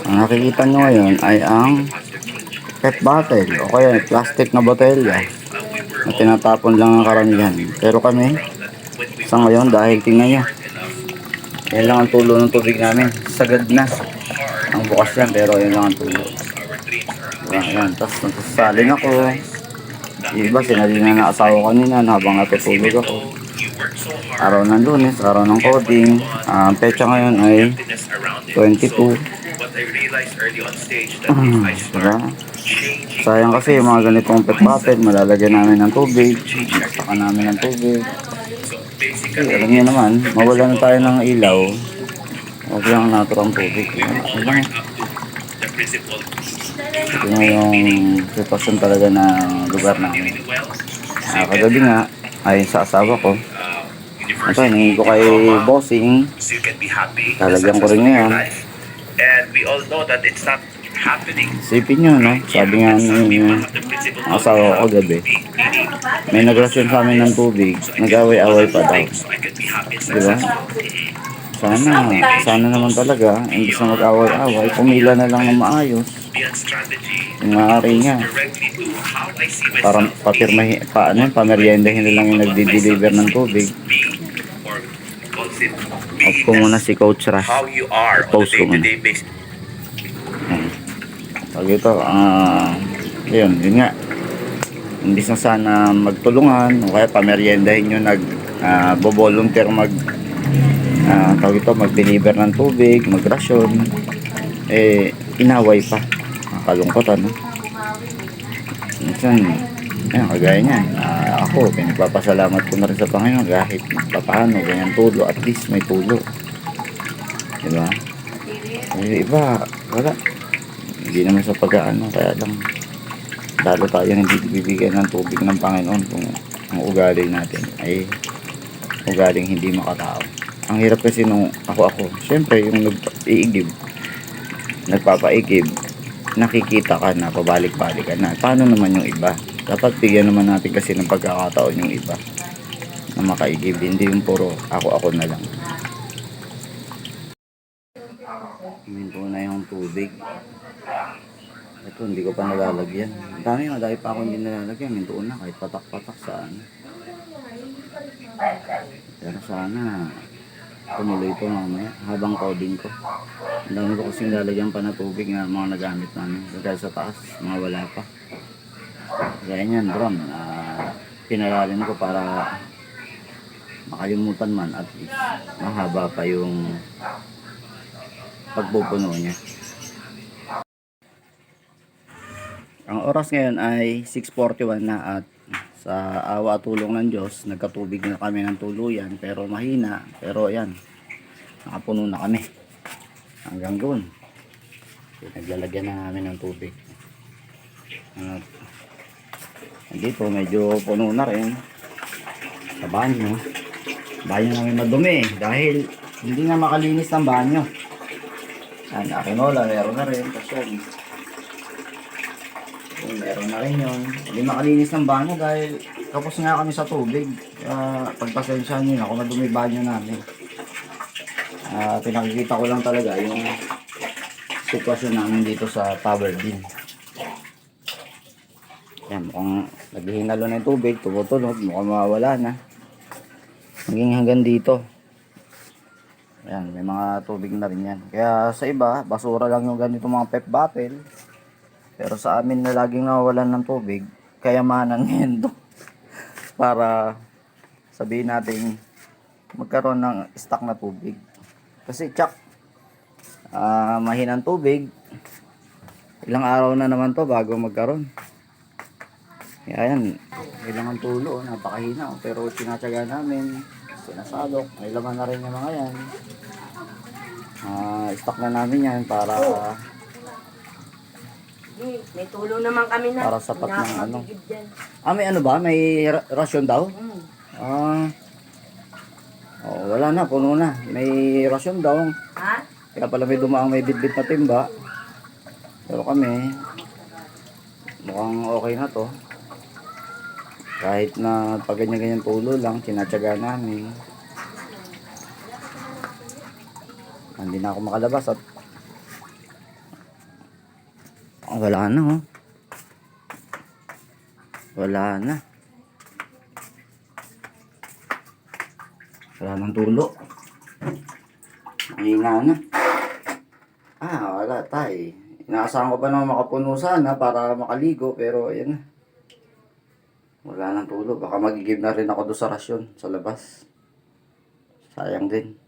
Ang nakikita nyo ngayon ay ang PET bottle o kaya plastic na botelya na tinatapon lang ang karamihan. Pero kami, sa ngayon dahil tingnan nyo, yan lang ang tulo ng tubig namin. Sagad na. Ang bukas yan pero yan lang ang tulo. Diba? Yan. Tapos nagsasalin ako. Yung iba sinali na naasawa kanina habang natutulog ako. Araw ng Lunes, araw ng coding. Ang pecha ngayon ay 22. Diba? Sayang kasi yung mga ganitong pet bottle, malalagyan namin ng tubig. Saka namin ng tubig. Kasi alam niyo naman, mawala na tayo ng ilaw. Huwag lang naturang tubig. Diba? Ito na yung sitwasyon talaga ng lugar namin. Kagabi nga, ayon sa asawa ko, ito, hingin ko kay bossing. Talagyan ko rin ngayon. Isipin nyo, no? Sabi nga ng asawa ko gabi, may nagrasyon sa amin ng tubig, nag-away-away pa daw. Diba? Sana naman talaga, imbis na mag-away-away, pumila na lang ng maayos. Kung maaari nga, parang pameriendahin na lang yung nagdi-deliver ng tubig. Off ko muna si Coach Rush. Post ko muna. Pag ito, yun nga. Imbis na sana magtulungan, o kaya pameriendahin nyo volunteer mag-deliver ng tubig, magrasyon, inaway pa. Kalungkot, ano? Minsan, kagaya niyan, ako, pinagpapasalamat ko na rin sa Panginoon kahit paano, ganyan tulo, at least may tulo. Diba? Iba, wala. Hindi naman sa pag-aano, kaya lang, lalo tayo hindi bibigyan ng tubig ng Panginoon kung ang ugali natin ay ugaling hindi makatao. Ang hirap kasi nung ako, syempre, yung nagpapaigib, nakikita ka na, pabalik-balik ka na. Paano naman yung iba? Dapat bigyan naman natin kasi ng pagkakataon yung iba na makaigib, hindi yung puro ako na lang. Minto na yung tubig. Ito, hindi ko pa nalalagyan. Madami pa ako hindi nalalagyan. Minto na, kahit patak-patak saan. Pero sana tumuloy ito mamaya habang coding ko. Ang dami ko kasing lalagyan pa na tubig na mga nagamit namin. Dahil sa taas, mga wala pa. Kaya yan, drum. Pinalalim ko para makalimutan man at least mahaba pa yung pagpupuno niya. Ang oras ngayon ay 6:41 na at sa awa at tulong ng Diyos, nagkatubig na kami ng tuluyan pero mahina. Pero yan, nakapuno na kami. Hanggang doon. Naglalagyan na namin ng tubig. At dito medyo puno na rin. Sa banyo. Banyo namin madumi dahil hindi nga makalinis ng banyo. Yan, akinola, meron na rin. Kasi meron na rin yun. Hindi makalinis ng banyo dahil kapos nga kami sa tubig. Pagpasensyahan nyo na kung madumi banyo namin. Pinakikita ko lang talaga yung sitwasyon namin dito sa tower din. Yan, mukhang naghihinalo na yung tubig, tumutunog, mukhang mawawala na. Maging hanggang dito. Yan, may mga tubig na rin yan. Kaya sa iba, basura lang yung ganito mga pep bottle. Pero sa amin na laging nawawalan ng tubig, kayamanan ngayon to. Para sabihin natin magkaroon ng stock na tubig. Kasi tsak, mahinang tubig. Ilang araw na naman to bago magkaroon. Kaya yan, ilang ang tulo, napakahina. Pero sinatsaga namin, sinasalok, may laman na rin yung mga yan. Stock na namin yan para may tulo naman kami na. Para sapat ng ano. May ano ba? May rasyon daw? Wala na, puno na. May rasyon daw. Ha? Kaya pala may dumaang may bitbit na timba. Pero kami, mukhang okay na to. Kahit na pag ganyan-ganyan tulo lang, sinatsaga namin. Hindi na ako makalabas at Wala na oh. Wala na. Wala nang tulo. Mahina na. Wala tay. Inaasahan ko pa na makapuno sana para makaligo pero ayan na. Wala nang tulo. Baka magigib na rin ako doon sa rasyon sa labas. Sayang din.